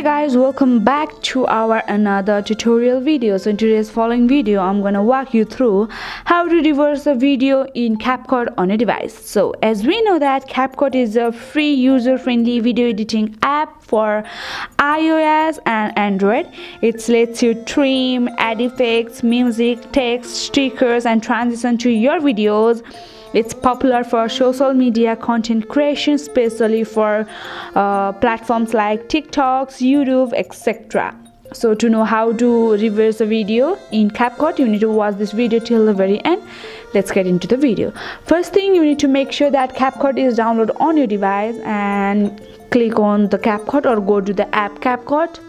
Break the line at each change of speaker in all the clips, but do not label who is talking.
Guys, welcome back to our another tutorial video. So in today's following video I'm gonna walk you through how to reverse a video in CapCut on a device. So as we know that CapCut is a free user-friendly video editing app for iOS and Android. It lets you trim, add effects, music, text, stickers and transition to your videos. It's popular for social media content creation, especially for platforms like TikToks, YouTube, etc. So to know how to reverse a video in CapCut, you need to watch this video till the very end. Let's get into the video. First thing, you need to make sure that CapCut is downloaded on your device and click on the CapCut or go to the app CapCut.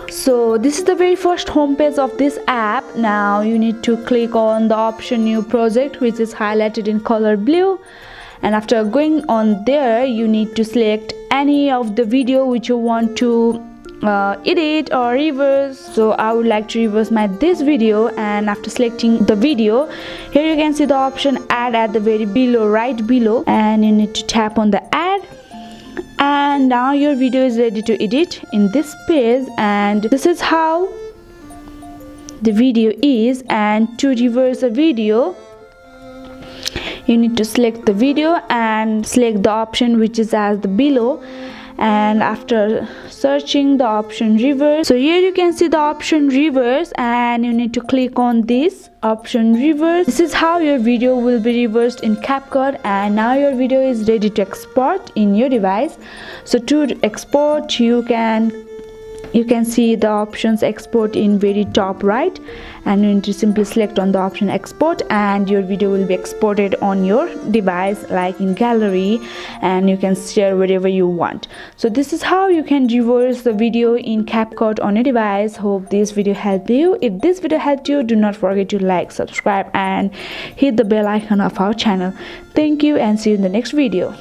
So this is the very first homepage of this app. Now you need to click on the option new project, which is highlighted in color blue, and after going on there you need to select any of the video which you want to edit or reverse. So I would like to reverse this video, and after selecting the video, here you can see the option add at the very below, right below, and you need to tap on the add. And now your video is ready to edit in this page, and this is how the video is. And to reverse a video, you need to select the video and select the option which is as the below, and after searching the option reverse, so here you can see the option reverse, and you need to click on this option reverse. This is how your video will be reversed in CapCut, and now your video is ready to export in your device. So to export, you can see the options export in very top right, and you need to simply select on the option export, and your video will be exported on your device like in gallery, and you can share wherever you want. So this is how you can reverse the video in CapCut on a device. Hope this video helped you. If this video helped you, do not forget to like, subscribe and hit the bell icon of our channel. Thank you and see you in the next video.